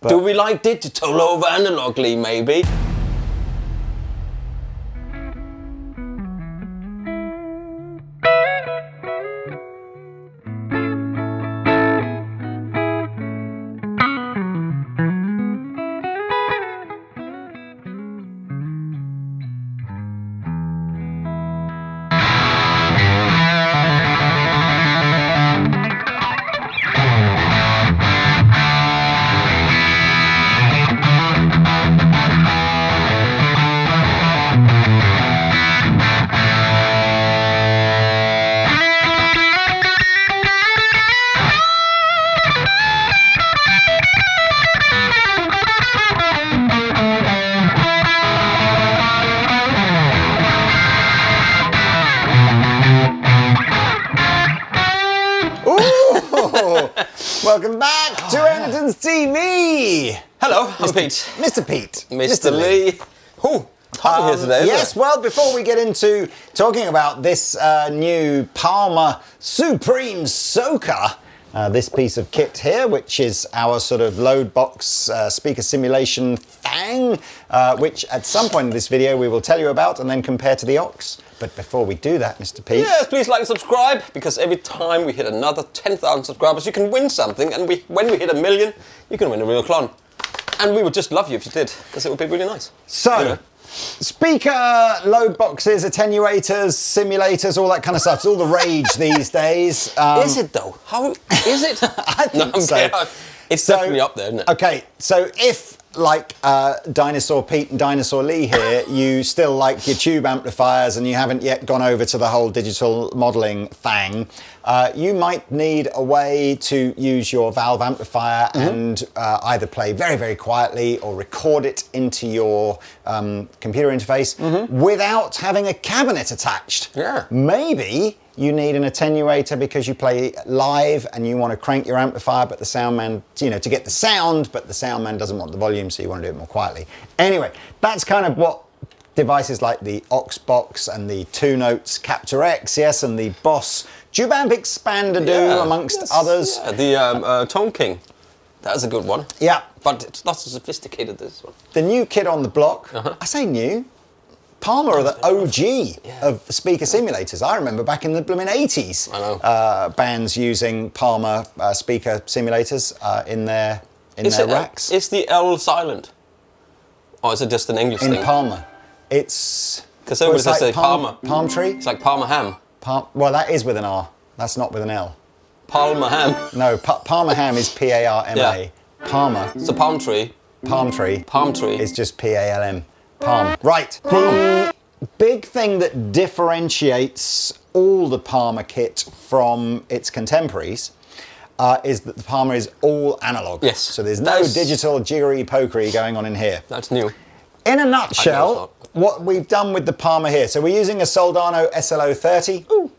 Do we like digital over analog, Lee, maybe? Welcome back to Andertons TV. Hello, I'm Pete. Mr. Pete. Mr. Lee. Oh, hot here today, isn't yes, it? well, before we get into talking about this new Palmer Supreme Soaker, this piece of kit here, which is our sort of load box speaker simulation thing, which at some point in this video we will tell you about and then compare to the aux. But before we do that, Mr. Pete... Yes, please like and subscribe, because every time we hit another 10,000 subscribers, you can win something, and when we hit 1 million, you can win a real clone. And we would just love you if you did, because it would be really nice. So, you know. Speaker, load boxes, attenuators, simulators, all that kind of stuff. It's all the rage these days. Is it though? How is it? I think so. It's definitely up there, isn't it? Okay, so if, like Dinosaur Pete and Dinosaur Lee here, you still like your tube amplifiers and you haven't yet gone over to the whole digital modelling thing, you might need a way to use your valve amplifier and either play very, very quietly or record it into your computer interface without having a cabinet attached. Yeah. Maybe you need an attenuator because you play live and you want to crank your amplifier, but the sound man, you know, to get the sound, but the sound man doesn't want the volume, so you want to do it more quietly. Anyway, that's kind of what devices like the aux box and the 2 Notes Capture X, yes, and the Boss Tube Amp Expander do, amongst others. Yeah, the Tone King. That's a good one. Yeah. But it's not so sophisticated as this one. The new kid on the block, I say new, Palmer are the OG of speaker simulators. I remember back in the blooming 80s, I know. Bands using Palmer speaker simulators in their racks. Is the L silent? Or is it just an English thing? In Palmer. It's... Because they always say Palmer. Palm tree? It's like Palmer ham. Well, that is with an R. That's not with an L. Palmer ham. No, Palmer ham is P-A-R-M-A. Yeah. Palmer. It's a palm tree. Palm tree. Palm tree. Is just P-A-L-M. Palm. Right. The big thing that differentiates all the Palmer kit from its contemporaries is that the Palmer is all analog. Yes. So there's no digital jiggery pokery going on in here. That's new. In a nutshell, what we've done with the Palmer here, so we're using a Soldano SLO30. Ooh.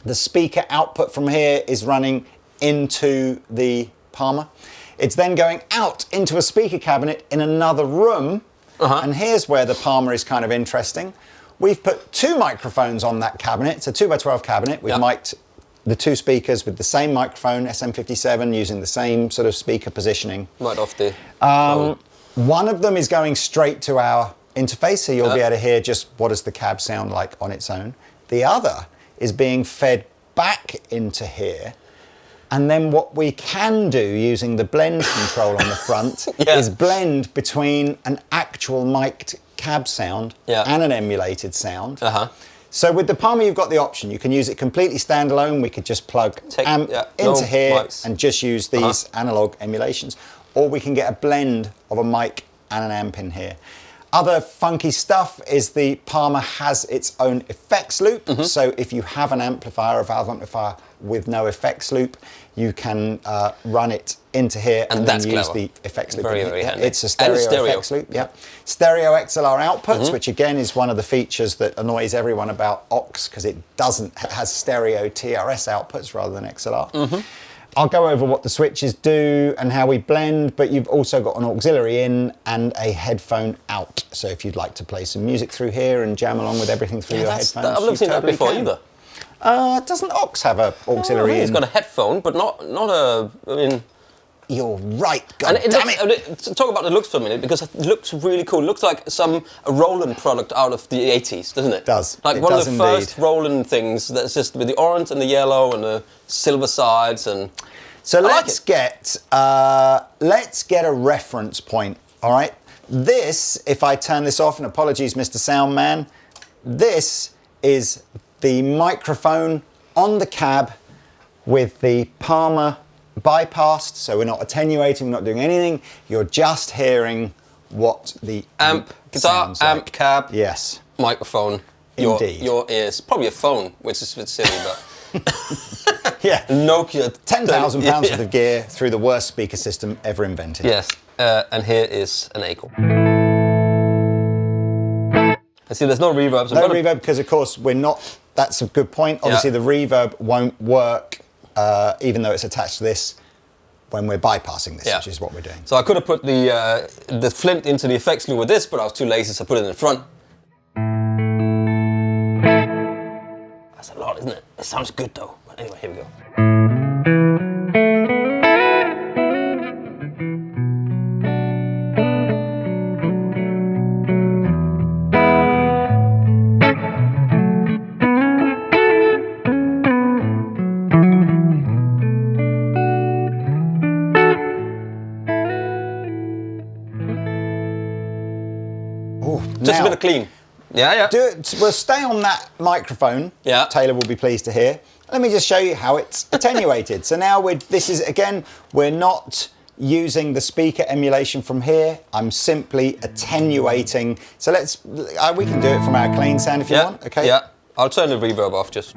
The speaker output from here is running into the Palmer. It's then going out into a speaker cabinet in another room. And here's where the Palmer is kind of interesting. We've put 2 microphones on that cabinet. It's a 2x12 cabinet. We've mic'd the 2 speakers with the same microphone, SM57, using the same sort of speaker positioning. Right off the... One of them is going straight to our interface, so you'll be able to hear just what does the cab sound like on its own. The other is being fed back into here. And then what we can do using the blend control on the front is blend between an actual mic'd cab sound and an emulated sound. So with the Palmer, you've got the option. You can use it completely standalone. We could just plug amp into here and just use these analog emulations. Or we can get a blend of a mic and an amp in here. Other funky stuff is the Palmer has its own effects loop. So if you have an amplifier, a valve amplifier with no effects loop, you can run it into here and then use the effects loop. Very, very handy. It's a stereo effects loop. Stereo XLR outputs, which again is one of the features that annoys everyone about aux, because it has stereo TRS outputs rather than XLR. I'll go over what the switches do and how we blend, but you've also got an auxiliary in and a headphone out. So if you'd like to play some music through here and jam along with everything through your headphones, I've never seen that before either. Doesn't aux have a auxiliary in? It's got a headphone, but not a. I mean, You're right, God And damn it. talk about the looks for a minute, because it looks really cool. It looks like a Roland product out of the 80s, doesn't it? It does. Like It one does of the first Roland things that's just with the orange and the yellow and the silver sides. And So I let's get a reference point, all right? This, if I turn this off, and apologies, Mr. Soundman, this is the microphone on the cab with the Palmer bypassed, so we're not attenuating, we're not doing anything. You're just hearing what the amp, guitar, amp, like. cab, yes, microphone, indeed. Your ears, probably a phone, which is a bit silly, but yeah, Nokia, £10,000 worth of gear through the worst speaker system ever invented. Yes, and here is an Acorn. I see there's no reverb. So no reverb because, of course, we're not. That's a good point. Obviously, the reverb won't work. Even though it's attached to this, when we're bypassing this, which is what we're doing. So I could have put the flint into the effects loop with this, but I was too lazy, so I put it in the front. That's a lot, isn't it? It sounds good though. But anyway, here we go. Just a bit of clean. Yeah. We'll stay on that microphone. Yeah. Taylor will be pleased to hear. Let me just show you how it's attenuated. So now we're not using the speaker emulation from here. I'm simply attenuating. So we can do it from our clean sound if you want. Okay. Yeah. I'll turn the reverb off just.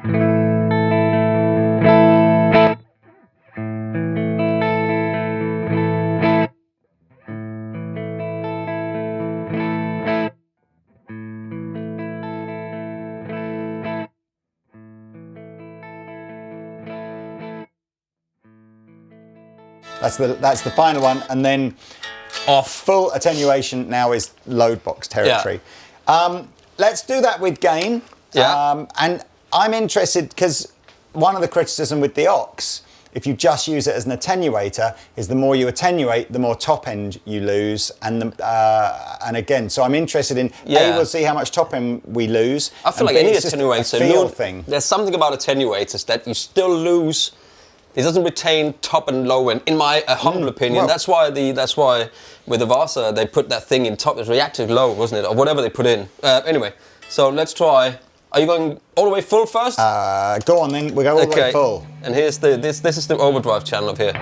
That's the final one, and then Off. Full attenuation now is load box territory. Yeah. Let's do that with gain. Yeah. And I'm interested because one of the criticism with the aux, if you just use it as an attenuator, is the more you attenuate, the more top end you lose, and again, so I'm interested in A, we'll see how much top end we lose. I feel like B, any it's just attenuator, a feel thing. There's something about attenuators that you still lose. It doesn't retain top and low end, in my humble opinion. Well, that's why with the Vasa they put that thing in top. It's reactive low, wasn't it, or whatever they put in. Anyway, so let's try. Are you going all the way full first? Go on then. We go all the way full. And here's this is the overdrive channel up here.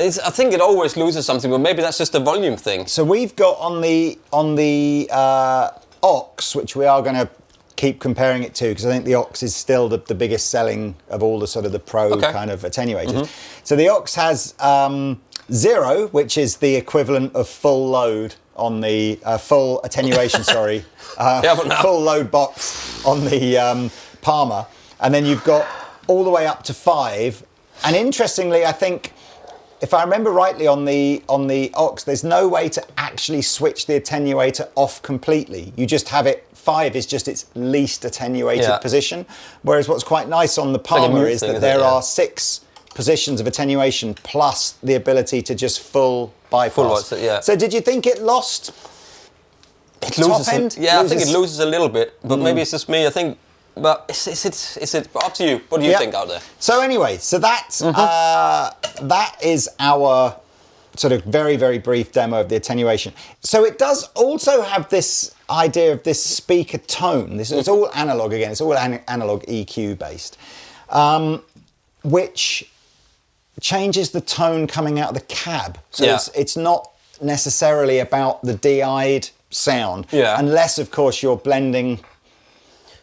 I think it always loses something, but maybe that's just a volume thing. So we've got on the aux, which we are going to keep comparing it to, because I think the aux is still the biggest selling of all the sort of the pro kind of attenuators. So the aux has 0, which is the equivalent of full load on the full attenuation, sorry, full load box on the Palmer, and then you've got all the way up to 5. And interestingly, I think, if I remember rightly, on the aux, there's no way to actually switch the attenuator off completely. You just have it. 5 is just its least attenuated position. Whereas what's quite nice on the Palmer is that there are 6 positions of attenuation plus the ability to just full bypass. So did you think it lost? It loses. Top end? I think it loses a little bit, but maybe it's just me. I think. But is it up to you? What do you think out there? So anyway, so that's that is our sort of very, very brief demo of the attenuation. So it does also have this idea of this speaker tone. It's all analog again. It's all analog EQ based, which changes the tone coming out of the cab. So it's not necessarily about the DI'd sound, unless of course you're blending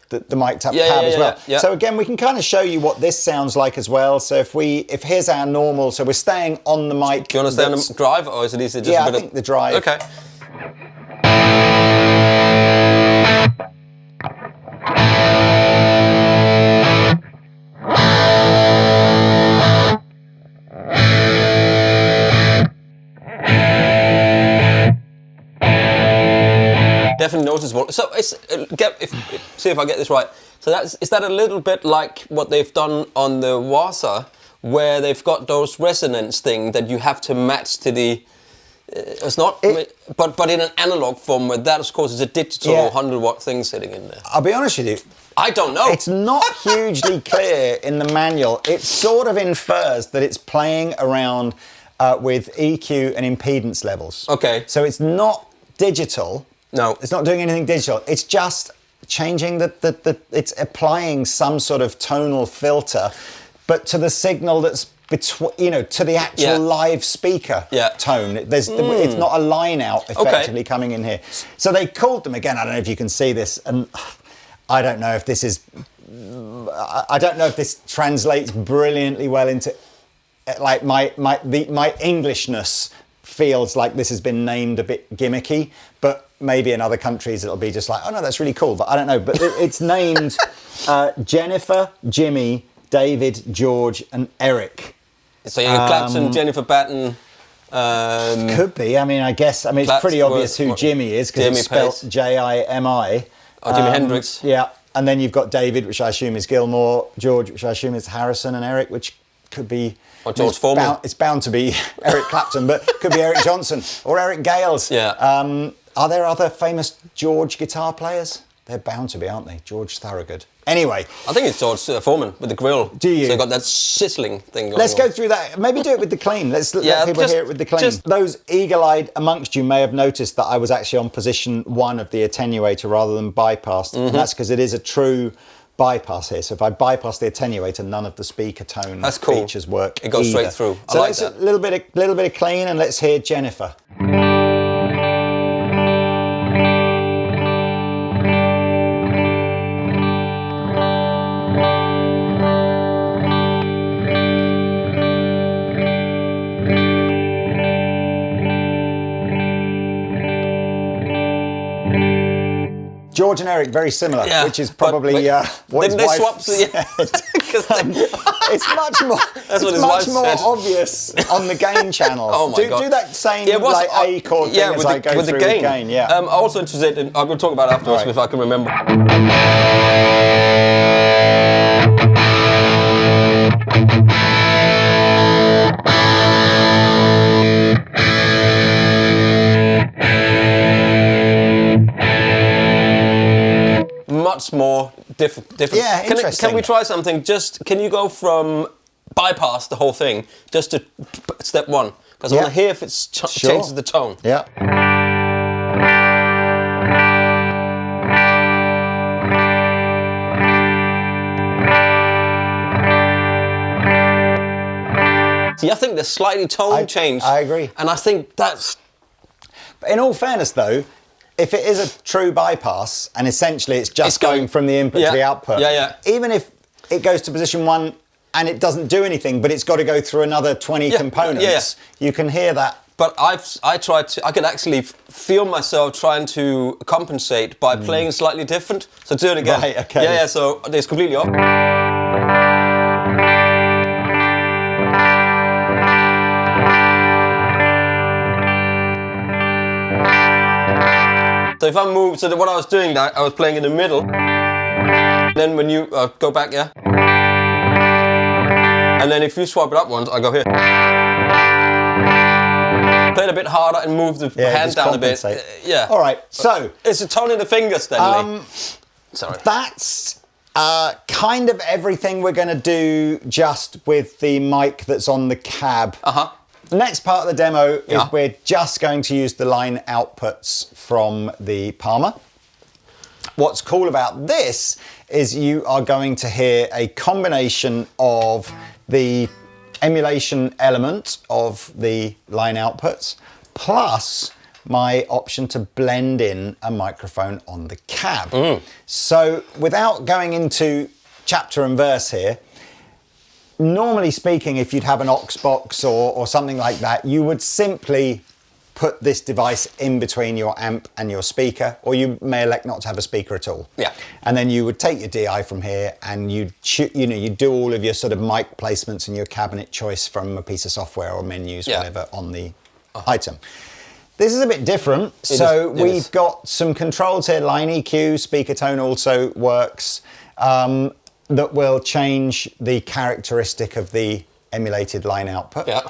the mic'd up Yeah, cab yeah, as well. yeah. So again, we can kind of show you what this sounds like as well. So if here's our normal, so we're staying on the mic. Do you want to stay on the drive, or is it easy just Yeah, a bit I think the drive. Okay. Definitely noticeable. So it's see if I get this right. So is that a little bit like what they've done on the Wasa, where they've got those resonance thing that you have to match to the. It's not, but in an analog form, where that of course is a digital 100-watt thing sitting in there. I'll be honest with you. I don't know. It's not hugely clear in the manual. It sort of infers that it's playing around with EQ and impedance levels. Okay. So it's not digital. No. It's not doing anything digital. It's just changing it's applying some sort of tonal filter, but to the signal that's between, to the actual live speaker tone. It's not a line out effectively coming in here. So they called them again. I don't know if you can see this, and I don't know if this is. I don't know if this translates brilliantly well into, like my Englishness feels like this has been named a bit gimmicky, but maybe in other countries it'll be just like, oh no, that's really cool. But I don't know. But it's named Jennifer, Jimmy, David, George, and Eric. So you have Clapton, Jennifer Batten. Could be. I mean, it's pretty obvious who Jimmy is because it's spelled Jimi. Oh, Jimi Hendrix. Yeah. And then you've got David, which I assume is Gilmour, George, which I assume is Harrison, and Eric, which could be... Or George Foreman. It's bound to be Eric Clapton, but could be Eric Johnson or Eric Gales. Yeah. Are there other famous George guitar players? They're bound to be, aren't they? George Thorogood. Anyway. I think it's George Foreman with the grill. Do you? So you've got that sizzling thing going on. Let's go through that. Maybe do it with the clean. Let's let people hear it with the clean. Those eagle-eyed amongst you may have noticed that I was actually on position 1 of the attenuator rather than bypassed. And that's because it is a true bypass here. So if I bypass the attenuator, none of the speaker tone features work. It goes straight through. So let's a little bit of clean, and let's hear Jennifer. George and Eric, very similar, which is probably what his wife said. It's much more. That's what his wife said. Much more obvious on the gain channel. Oh my God. Do that same A chord thing as I go through with gain. Yeah. I'm also interested in. I will talk about it afterwards if I can remember. Much more different. Yeah, interesting. Can we try something? Can you go from bypass the whole thing just to step 1? Because I want to hear if it changes the tone. Yeah. See, I think there's slightly tone change. I agree. And I think that's... In all fairness, though, if it is a true bypass, and essentially it's just going from the input to the output, even if it goes to position 1 and it doesn't do anything, but it's got to go through another 20 components, you can hear that. But I could actually feel myself trying to compensate by playing slightly different. So do it again. Right, okay. Yeah, so it's completely off. So if I move, so what I was doing now, I was playing in the middle. Then when you go back, and then if you swipe it up once, I go here. Play it a bit harder and move the hand down a bit. All right, so it's a tone in the fingers then, Lee. Sorry. That's kind of everything we're going to do just with the mic that's on the cab. The next part of the demo is we're just going to use the line outputs from the Palmer. What's cool about this is you are going to hear a combination of the emulation element of the line outputs, plus my option to blend in a microphone on the cab. So without going into chapter and verse here, normally speaking, if you'd have an aux box or something like that, you would simply put this device in between your amp and your speaker, or you may elect not to have a speaker at all. Yeah. And then you would take your DI from here and you do all of your sort of mic placements and your cabinet choice from a piece of software or menus, whatever, on the item. This is a bit different. We've got some controls here. Line EQ, speaker tone also works. That will change the characteristic of the emulated line output. Yeah.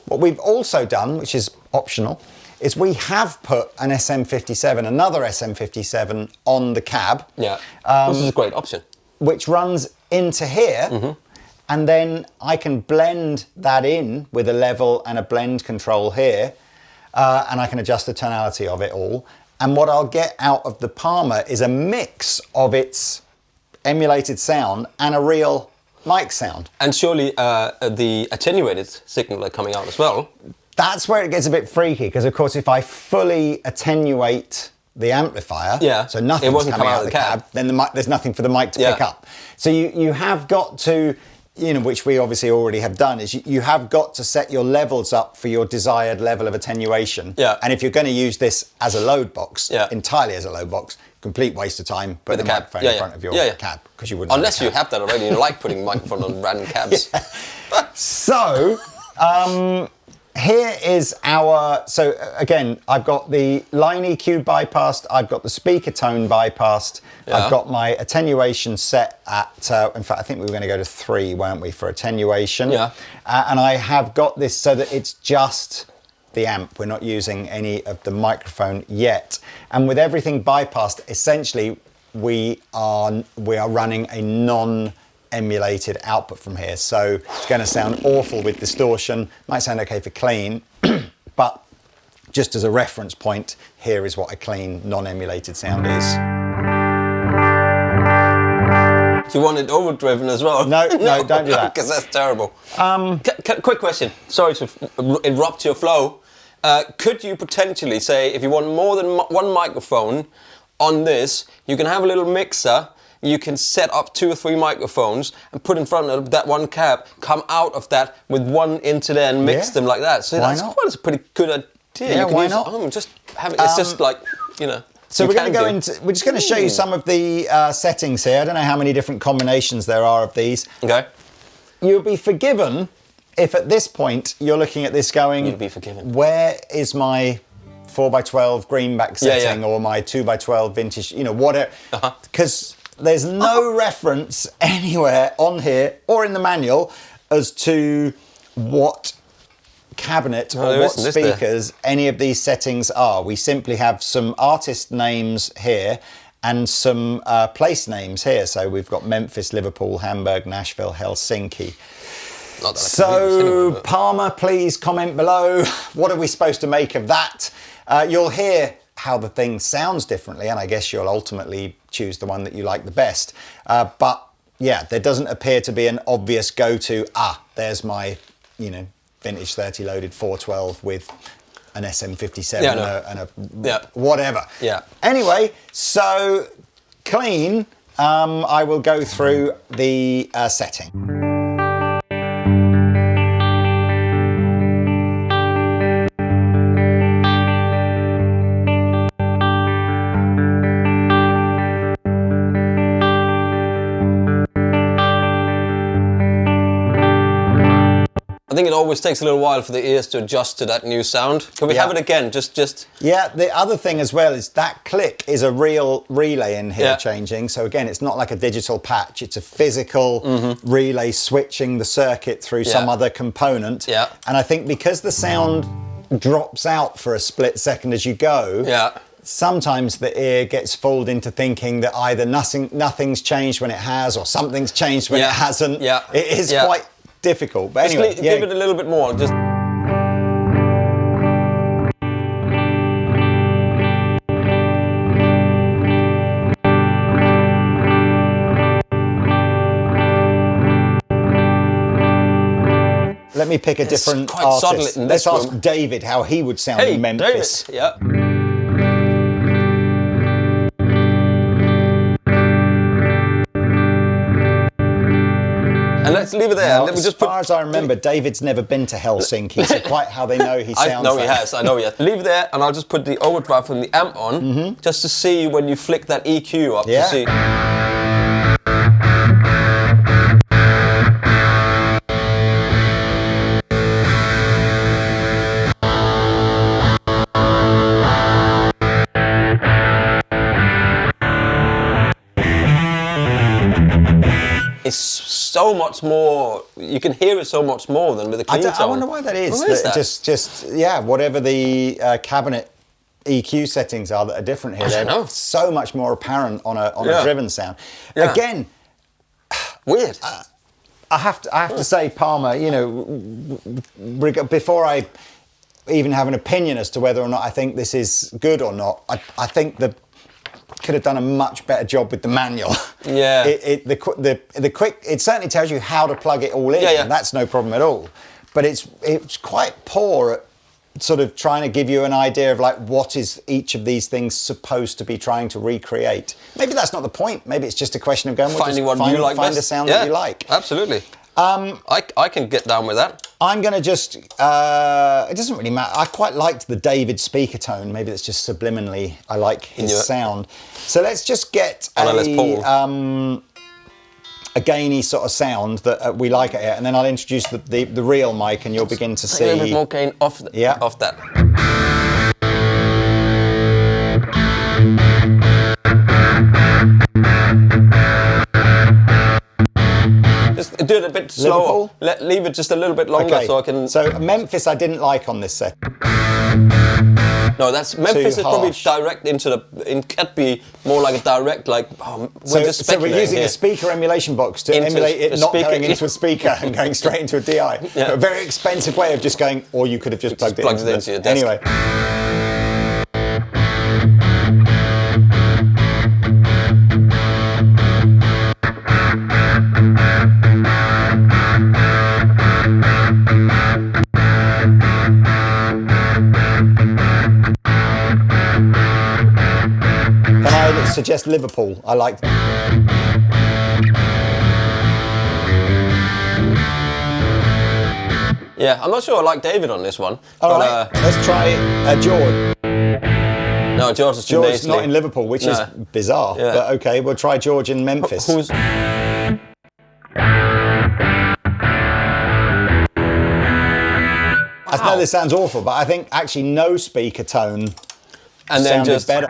What we've also done, which is optional, is we have put an SM57, another SM57 on the cab. Yeah, this is a great option. Which runs into here, and then I can blend that in with a level and a blend control here, and I can adjust the tonality of it all. And what I'll get out of the Palmer is a mix of its emulated sound and a real mic sound. And surely the attenuated signal are coming out as well. That's where it gets a bit freaky, because of course if I fully attenuate the amplifier, so nothing's coming out of the cab, then there's nothing for the mic to pick up. So you have got to, which we obviously already have done, is you have got to set your levels up for your desired level of attenuation. Yeah. And if you're going to use this as a load box, entirely as a load box, complete waste of time, put the microphone in front of your cab, because you wouldn't. Unless you have that already, you like putting microphone on random cabs. So, here is our, so again, I've got the line EQ bypassed, I've got the speaker tone bypassed, I've got my attenuation set at, in fact, I think we were going to go to 3, weren't we, for attenuation? Yeah. And I have got this so that it's just the amp. We're not using any of the microphone yet. And with everything bypassed, essentially, we are running a non-emulated output from here. So it's going to sound awful with distortion, might sound okay for clean, but just as a reference point, here is what a clean non-emulated sound is. Do you want it overdriven as well? No, don't do that. Because that's terrible. Quick question. Sorry to interrupt your flow. Could you potentially say, if you want more than one microphone on this, you can have a little mixer, you can set up 2 or 3 microphones and put in front of that one cab, come out of that with one into there and mix them like that. So that's a pretty good idea. Yeah, you can why use not? Just have it, it's just like, So we're going to go into, we're just going to show you some of the settings here. I don't know how many different combinations there are of these. Okay. You'll be forgiven if at this point you're looking at this going, you'll be forgiven. Where is my 4x12 greenback setting or my 2x12 vintage, whatever. Because there's no reference anywhere on here or in the manual as to what cabinet or what speakers any of these settings are. We simply have some artist names here and some place names here. So we've got Memphis, Liverpool, Hamburg, Nashville, Helsinki. So Palmer, please comment below. What are we supposed to make of that? You'll hear how the thing sounds differently, and I guess you'll ultimately choose the one that you like the best. But yeah, there doesn't appear to be an obvious go-to, there's my, vintage 30 loaded 412 with an SM57 and a whatever. Yeah. Anyway, so clean, I will go through the setting. I think it always takes a little while for the ears to adjust to that new sound. Can we have it again? Just. Yeah, the other thing as well is that click is a real relay in here changing. So again, it's not like a digital patch. It's a physical relay switching the circuit through some other component. Yeah. And I think because the sound drops out for a split second as you go, sometimes the ear gets fooled into thinking that either nothing's changed when it has or something's changed when it hasn't. Yeah. It is quite difficult, but anyway, give it a little bit more. Just let me pick a different artist. Let's ask David how he would sound in Memphis. David. Yeah. let's leave it there. Now, Let me as just far as I remember, David's never been to Helsinki, so quite how they know he sounds I know like. he has. I know he has. Leave it there, and I'll just put the overdrive from the amp on, just to see when you flick that EQ up to see. It's so much more. You can hear it so much more than with a clean tone. I wonder why that is. Why is that? Just whatever the cabinet EQ settings are that are different here, they're so much more apparent on a driven sound. Yeah. Again, weird. I have to say, Palmer, you know, before I even have an opinion as to whether or not I think this is good or not, I think could have done a much better job with the manual. Yeah. The quick, it certainly tells you how to plug it all in. Yeah. And that's no problem at all. But it's quite poor at sort of trying to give you an idea of like what is each of these things supposed to be trying to recreate. Maybe that's not the point. Maybe it's just a question of going, Finding what you like find best. a sound that you like. Absolutely. I can get down with that. I'm going to just, it doesn't really matter. I quite liked the David speaker tone. Maybe that's just subliminally, I like his sound. So let's just get a gainy sort of sound that we like it here. And then I'll introduce the real mic and you'll begin to see. A little bit more gain off that. Just do it a bit slower. Leave it just a little bit longer so I can. So Memphis I didn't like on this set. No, that's Memphis is probably direct into the. It could be more like a direct, like. So we're using a speaker emulation box to emulate it not going into a speaker and going straight into a DI. Yeah. A very expensive way of just going, or you could have just plugged it into your desk. Anyway. Can I suggest Liverpool? I like. Yeah, I'm not sure I like David on this one. All right, let's try George. No, George is too George nasally. not in Liverpool, which is bizarre. Yeah. But okay, we'll try George in Memphis. I know this sounds awful, but I think actually no speaker tone and then sounded just better.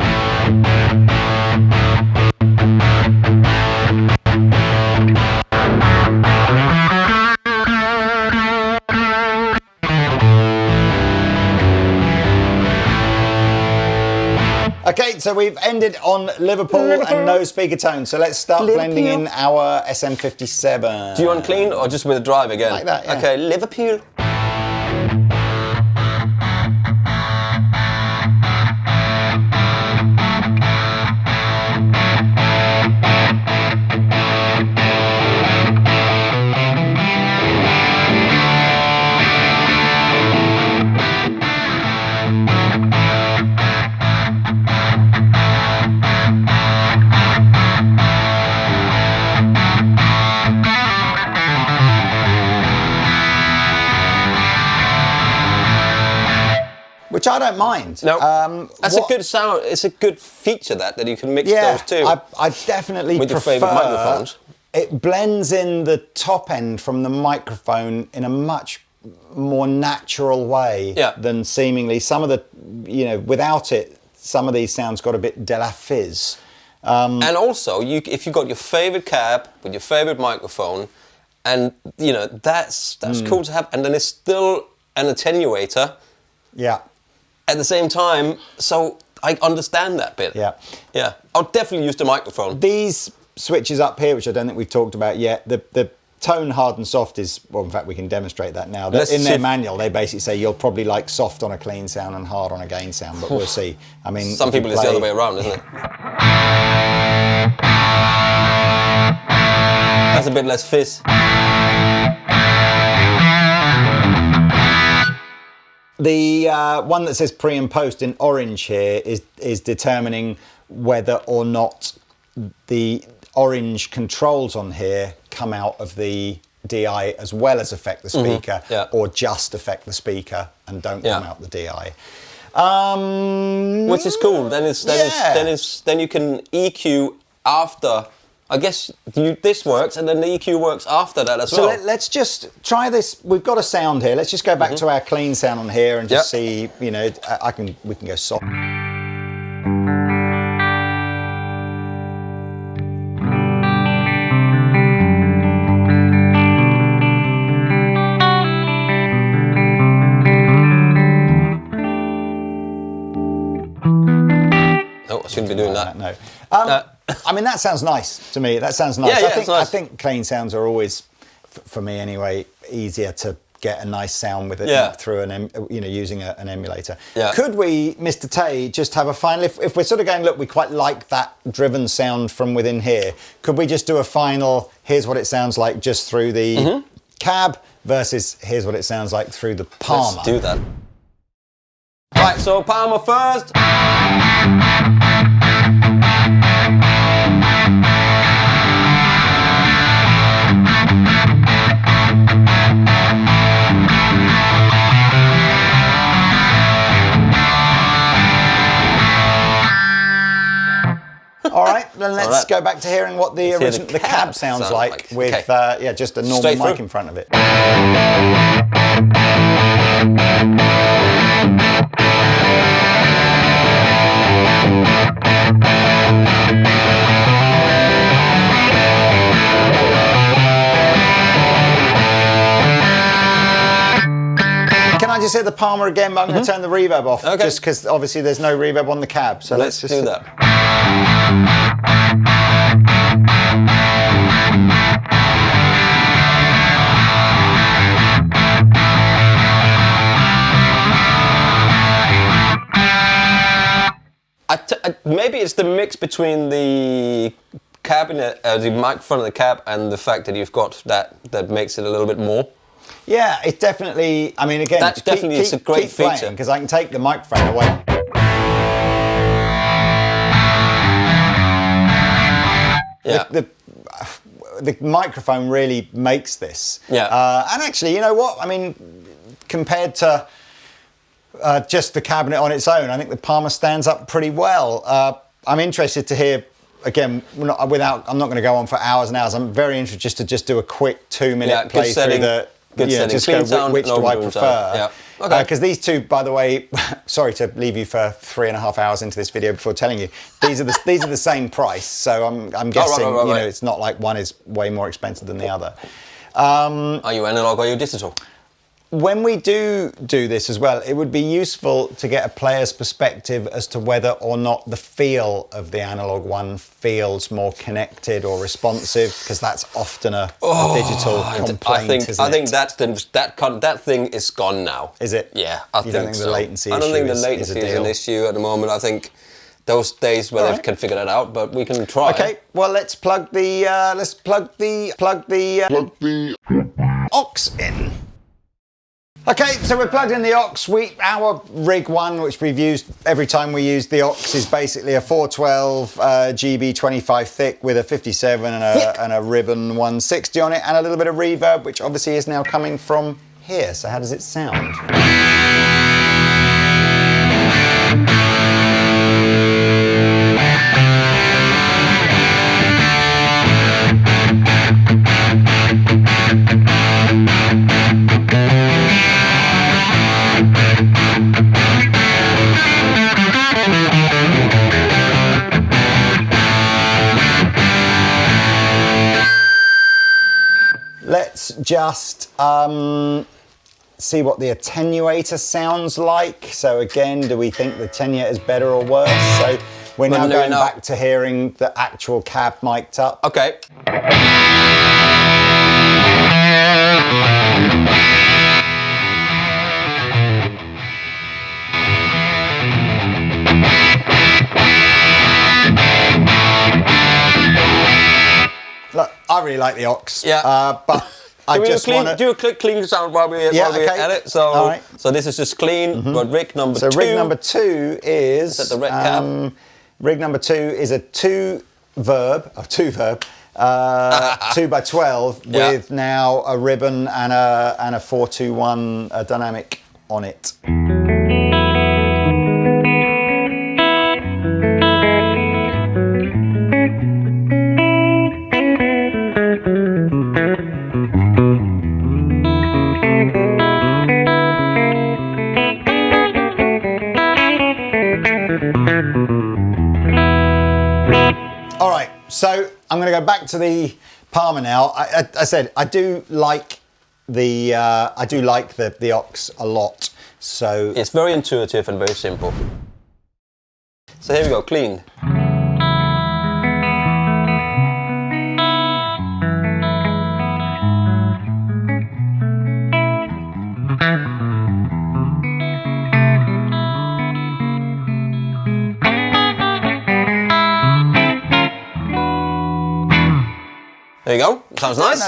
Okay, so we've ended on Liverpool and no speaker tone. So let's start blending in our SM57. Do you want clean or just with a drive again? Like that, yeah. Okay, Liverpool. Which I don't mind. No, that's a good sound. It's a good feature that you can mix those two. I definitely with prefer your favourite microphones. It blends in the top end from the microphone in a much more natural way than seemingly some of the, without it, some of these sounds got a bit de la fizz. And also, if you got your favourite cab with your favourite microphone, and that's cool to have, and then it's still an attenuator. Yeah. At the same time, so I understand that bit. Yeah. Yeah. I'll definitely use the microphone. These switches up here, which I don't think we've talked about yet, the tone hard and soft is, well, in fact, we can demonstrate that now. In their manual, they basically say you'll probably like soft on a clean sound and hard on a gain sound, but we'll see. I mean, some people it's the other way around, isn't it? That's a bit less fizz. The one that says pre and post in orange here is determining whether or not the orange controls on here come out of the DI as well as affect the speaker, Yeah. or just affect the speaker and don't come out the DI. Which is cool. Then you can EQ after. I guess this works, and then the EQ works after that as well. So let's just try this. We've got a sound here. Let's just go back to our clean sound on here and just see. You know, we can go soft. Oh, I shouldn't be doing that. No. I mean, that sounds nice to me. That sounds nice. Yeah, I nice. think clean sounds are always, for me anyway, easier to get a nice sound with it through using an emulator. Yeah. Could we, Mr. Tay, just have a final? If we're sort of going, look, we quite like that driven sound from within here. Could we just do a final? Here's what it sounds like just through the cab versus here's what it sounds like through the Palmer. Let's do that. Right, so Palmer first. All right, then let's go back to hearing what the original the cab sounds like with just a normal mic in front of it. Can I just hit the Palmer again, but I'm going to turn the reverb off, just because obviously there's no reverb on the cab. So let's just do that. Maybe it's the mix between the cabinet, the microphone of the cab, and the fact that you've got that makes it a little bit more. Yeah, it's definitely. I mean, again, That's definitely it's a great feature because I can take the microphone away. Yeah. The microphone really makes this. Yeah. And actually, you know what? I mean, compared to just the cabinet on its own, I think the Palmer stands up pretty well. I'm interested to hear. Again, I'm not going to go on for hours and hours. I'm very interested just to do a quick 2-minute play through the. Good setting. Just Clean go, sound, which do I prefer? Yeah. Okay. Because these two, by the way, sorry to leave you for 3.5 hours into this video before telling you, these are the same price. So I'm guessing right. it's not like one is way more expensive than the other. Are you analog or are you digital? When we do this as well, it would be useful to get a player's perspective as to whether or not the feel of the analog one feels more connected or responsive, because that's often a digital complaint. I think that thing is gone now. Is it? Yeah, You don't think so. the latency I don't think the is latency a is deal? an issue at the moment. I think those days where they can figure that out, but we can try. Okay, well let's plug the aux in. Okay, so we're plugged in the aux. Our rig one, which we've used every time we use the aux, is basically a 412 GB25 thick with a 57 and a ribbon 160 on it, and a little bit of reverb, which obviously is now coming from here. So how does it sound? Let's just see what the Attenuator sounds like. So again, do we think the Attenuator is better or worse? So we're now going back to hearing the actual cab mic'd up. Okay. Look, I really like the aux. Yeah. But I just want to do a quick clean sound while we edit. So, so this is just clean. But rig number two. So rig number 2 is that the red cab? Rig number 2 is a two verb 2x12 with now a ribbon and a 421 dynamic on it. All right, so I'm going to go back to the Palmer now. I said I do like the Ox a lot. So it's very intuitive and very simple. So here we go, clean. There you go. Sounds nice.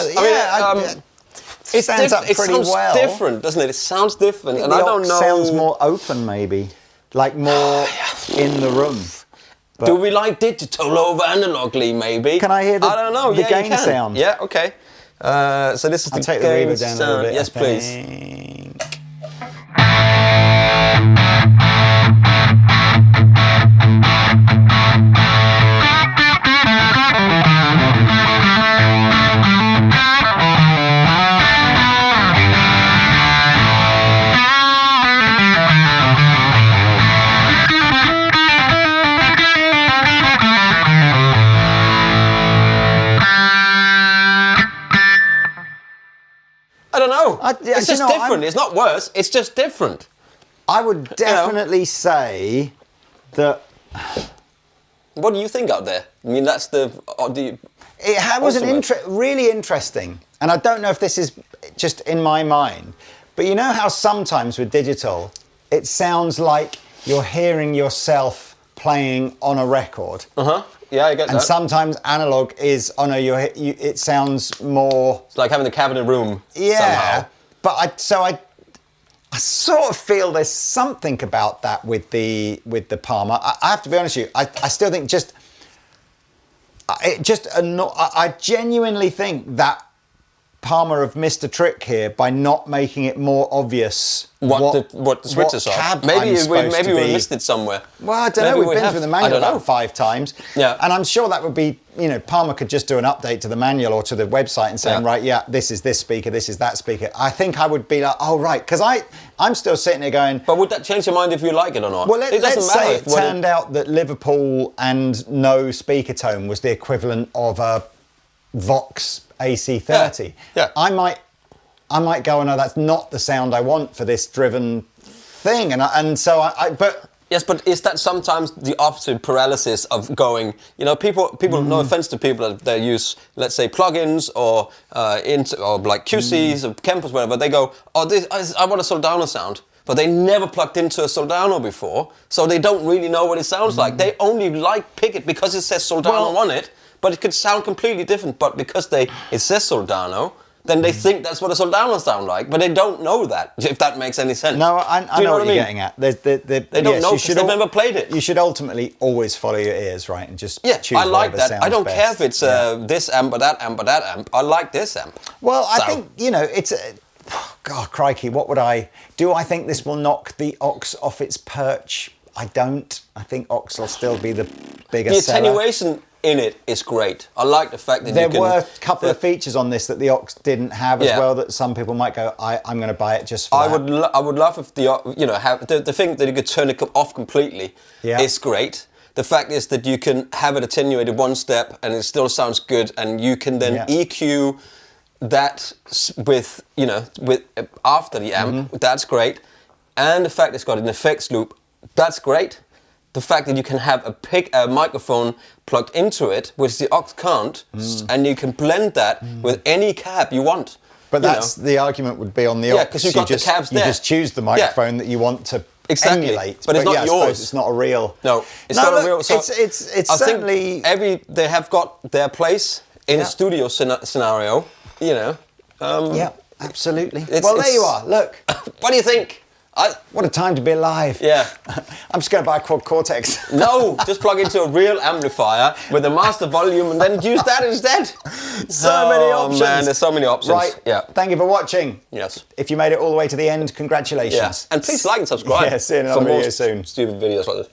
It stands up pretty well. It sounds different, doesn't it? It sounds different, and I don't know. Sounds more open, maybe, like more in the room. But do we like digital over analogly, maybe? Can I hear the, I don't know. the gain sound? Yeah, okay. So this is I'll the take the gain reverb down sound. a little bit. Yes, please. I don't know. It's just different. It's not worse. It's just different. I would definitely say that. What do you think out there? I mean, that's the. It was really interesting, and I don't know if this is just in my mind, but you know how sometimes with digital, it sounds like you're hearing yourself playing on a record. Yeah, I get that. And sometimes analog is, it sounds more. It's like having the cabinet room. Somehow. But I sort of feel there's something about that with the Palmer. I have to be honest with you. I still think I genuinely think that Palmer have missed a trick here by not making it more obvious what the switches are. Maybe we missed it somewhere. Well, I don't know. We've been through the manual about 5 times. Yeah. And I'm sure that would be, Palmer could just do an update to the manual or to the website and saying, right, this is this speaker, this is that speaker. I think I would be like, oh, right. Because I'm still sitting there going. But would that change your mind if you like it or not? Well, let's say it turned out that Liverpool and no speaker tone was the equivalent of a Vox AC30. Yeah. I might go, no, that's not the sound I want for this driven thing, but yes, but is that sometimes the opposite paralysis of going? People. No offense to people that use, let's say, plugins or like QCs or Kempers, whatever. They go, I want a Soldano sound, but they never plugged into a Soldano before, so they don't really know what it sounds like. They only pick it because it says Soldano on it. But it could sound completely different. But because it says Soldano, then they think that's what a Soldano sound like. But they don't know that, if that makes any sense. No, I know what you're getting at. They don't know because they've never played it. You should ultimately always follow your ears, right? And just choose I like that. Sounds I don't best. care if it's this amp or that amp or that amp. I like this amp. Well, I think, it's... God, crikey, what would do I think this will knock the Ox off its perch? I don't. I think Ox will still be the bigger seller. The attenuation in it is great. I like the fact that there were a couple of features on this that the Ox didn't have as well, that some people might go, I'm going to buy it just for that. I would love if the thing that you could turn it off completely is great. The fact is that you can have it attenuated one step and it still sounds good, and you can then EQ that with after the amp. That's great. And the fact it's got an effects loop, that's great. The fact that you can have a microphone plugged into it, which the Ox can't, and you can blend that with any cab you want. But that's the argument would be on the Ox. Yeah, because you've got the cabs there. You just choose the microphone that you want to emulate. But it's not yours. I suppose it's not a real. No, it's not a real. So it's certainly. They have got their place in a studio scenario. Yeah, absolutely. Well, there you are. Look. What do you think? What a time to be alive. Yeah. I'm just going to buy a Quad Cortex. No, just plug into a real amplifier with a master volume and then use that instead. So many options. Man, there's so many options. Right. Yeah. Thank you for watching. Yes. If you made it all the way to the end, congratulations. Yeah. And please like and subscribe. Yeah, see you in another video soon. Stupid videos like this.